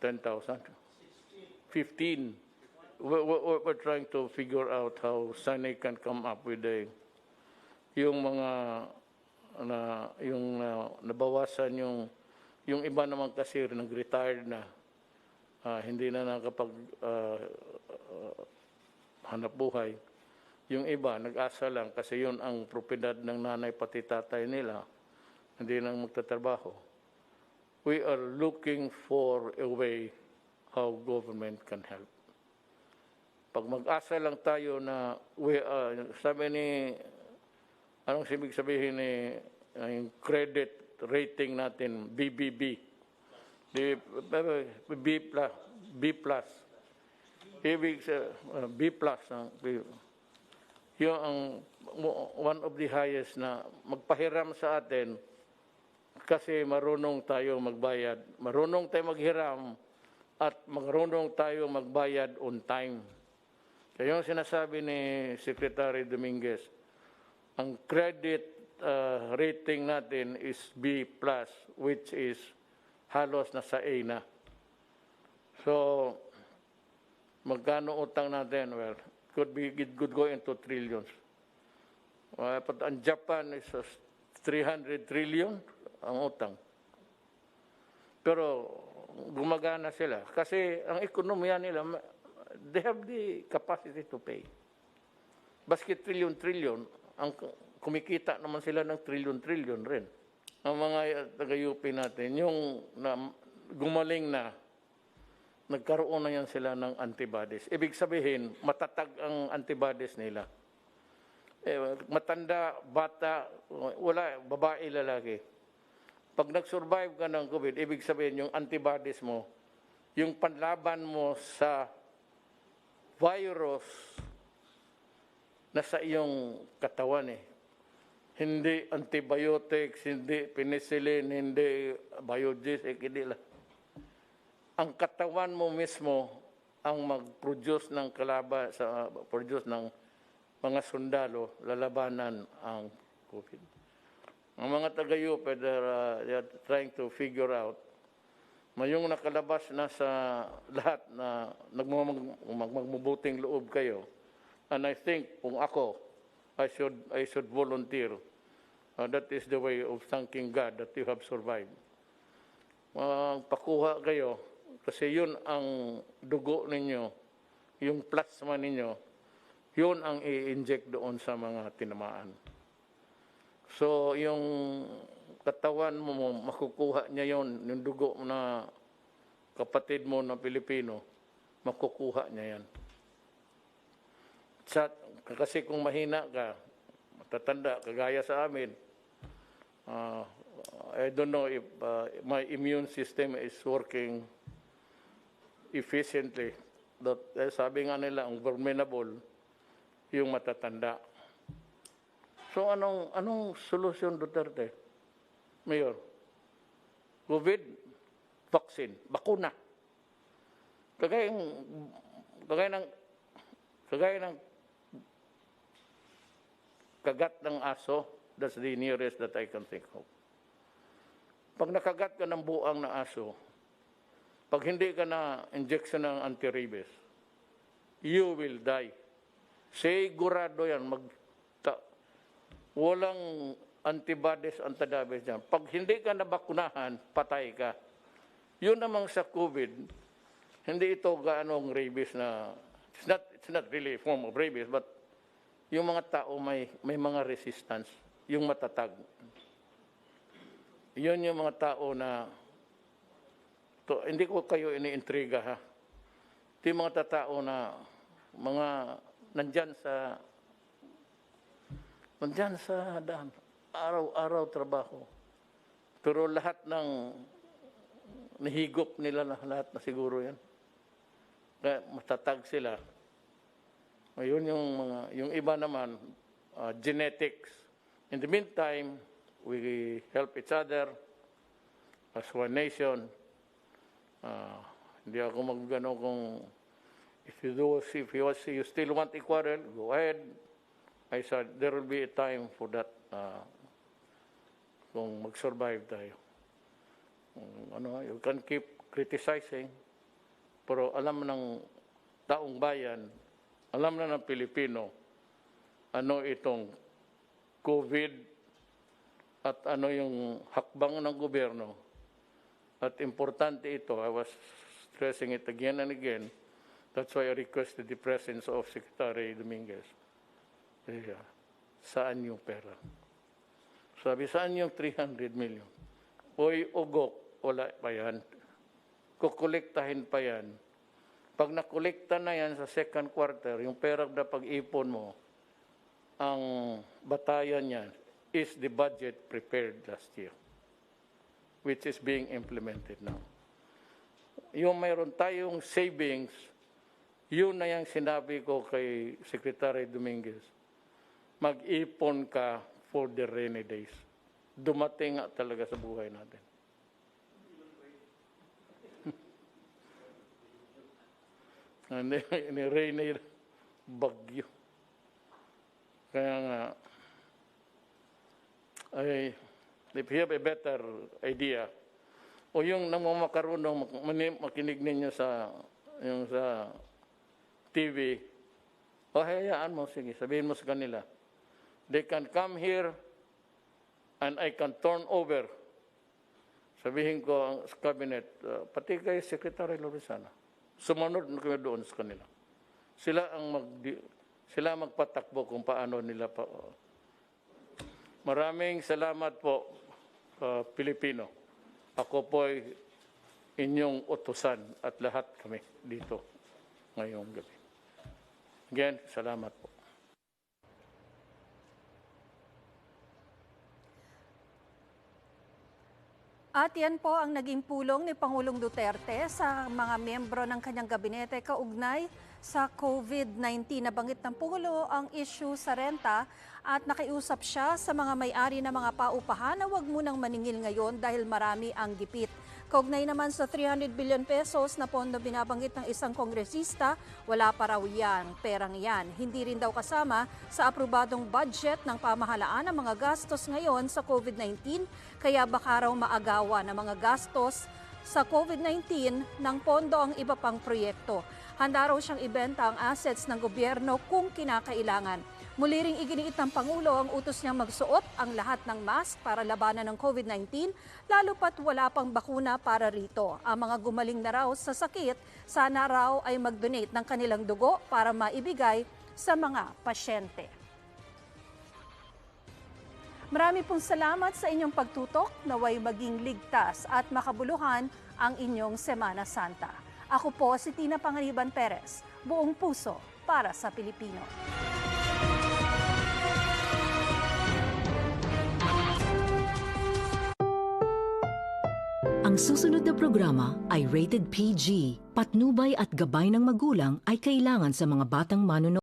10,000? 15. We're trying to figure out how Sanay can come up with yung mga nabawasan yung iba naman kasi nag-retired na, hindi na nakapag hanap buhay. Yung iba nag-asa lang kasi yun ang propiedad ng nanay pati tatay nila, hindi nang magtatrabaho. We are looking for a way how government can help. Pag mag-asa lang tayo na sabi ni, anong ibig sabihin ni yung credit rating natin, BBB, B plus, ibig B plus, yung ang one of the highest na magpahiram sa atin kasi marunong tayo magbayad, marunong tayo maghiram at marunong tayo magbayad on time. Kaya yung sinasabi ni Secretary Dominguez, ang credit rating natin is B+, which is halos nasa A na. So, magkano utang natin? Well, it could go into trillions. But ang Japan is 300 trillion ang utang. Pero gumagana sila kasi ang ekonomiya nila, they have the capacity to pay. Baski trillion, ang kumikita naman sila ng trillion rin. Ang mga taga-UP natin, yung gumaling na, nagkaroon na yan sila ng antibodies. Ibig sabihin, matatag ang antibodies nila. Matanda, bata, wala, babae, lalaki. Pag nag-survive ka ng COVID, ibig sabihin yung antibodies mo, yung panlaban mo sa virus nasa iyong katawan Hindi antibiotics, hindi penicillin, hindi biogesic, hindi lang. Ang katawan mo mismo ang mag-produce ng produce ng mga sundalo, lalabanan ang COVID. Ang mga taga-UP, they are trying to figure out, mayong nakalabas na sa lahat na magmabuting loob kayo. And I think, kung ako, I should volunteer. That is the way of thanking God that you have survived. Pakuha kayo, kasi yun ang dugo ninyo, yung plasma ninyo, yun ang i-inject doon sa mga tinamaan. So, yung katawan mo, makukuha niya yun, yung dugo na kapatid mo na Pilipino, makukuha niya yan. Kasi kung mahina ka, matatanda, kagaya sa amin, I don't know if my immune system is working efficiently. Sabi nga nila, ang vulnerable, yung matatanda. So anong solusyon, Duterte? Mayor? COVID, vaccine, bakuna. Kagaya ng kagat ng aso, that's the nearest that I can think of. Pag nakagat ka ng buang na aso, pag hindi ka na injection ng anti-rabies, you will die. Sigurado yan, walang antibodies, antibodies dyan. Pag hindi ka nabakunahan, patay ka. Yun namang sa COVID, hindi ito gaanong rabies na, it's not really a form of rabies, but yung mga tao may mga resistance, yung matatag. Yun yung mga tao na, hindi ko kayo iniintriga ha. Ito yung mga tao na, nandyan sa daan, araw-araw trabaho. Pero lahat ng nahigop nila lahat na siguro yan. Kaya matatag sila. Ayun yung iba naman, genetics. In the meantime, we help each other as one nation. Hindi ako maggano kung if you still want a quarrel, go ahead. I said there will be a time for that kung mag-survive tayo. You can keep criticizing, Pero alam ng taong bayan, alam na ng Pilipino, ano itong COVID at ano yung hakbang ng gobyerno. At importante ito, I was stressing it again and again. That's why I requested the presence of Secretary Dominguez. Saan yung pera? Sabi, saan yung 300 million? Oy, ugok, wala pa yan. Kukolektahin pa yan. Pag nakolekta na yan sa second quarter, yung pera na pag-ipon mo, ang batayan yan is the budget prepared last year, which is being implemented now. Yung mayroon tayong savings, yun na yung sinabi ko kay Secretary Dominguez. Mag-ipon ka for the rainy days. Dumating nga talaga sa buhay natin. Ni rainy bagyo. Kaya nga, if you have a better idea, o yung namamakarunong makinig ninyo sa TV, o hayaan mo, sige, sabihin mo sa kanila, they can come here and I can turn over. Sabihin ko sa cabinet, pati kay Secretary Lorenzana, sumunod na kami doon sa kanila. Sila magpatakbo kung paano nila pa. Maraming salamat po, Pilipino. Ako po'y inyong utusan at lahat kami dito ngayong gabi. Again, salamat po. At yan po ang naging pulong ni Pangulong Duterte sa mga miyembro ng kanyang gabinete kaugnay sa COVID-19. Nabanggit ng Pangulo ang issue sa renta at nakiusap siya sa mga may-ari ng mga paupahan na huwag munang maningil ngayon dahil marami ang gipit. Kaugnay naman sa 300 billion pesos na pondo binabanggit ng isang kongresista, wala pa raw yan, perang yan. Hindi rin daw kasama sa aprobadong budget ng pamahalaan ang mga gastos ngayon sa COVID-19, kaya baka raw maagawa ng mga gastos sa COVID-19 ng pondo ang iba pang proyekto. Handa raw siyang ibenta ang assets ng gobyerno kung kinakailangan. Muli ring iginiit ng Pangulo ang utos niyang magsuot ang lahat ng mask para labanan ng COVID-19, lalo pat wala pang bakuna para rito. Ang mga gumaling na raw sa sakit, sana raw ay mag-donate ng kanilang dugo para maibigay sa mga pasyente. Marami pong salamat sa inyong pagtutok, naway maging ligtas at makabuluhan ang inyong Semana Santa. Ako po si Tina Panganiban Perez, buong puso para sa Pilipino. Ang susunod na programa ay rated PG. Patnubay at gabay ng magulang ay kailangan sa mga batang manonood.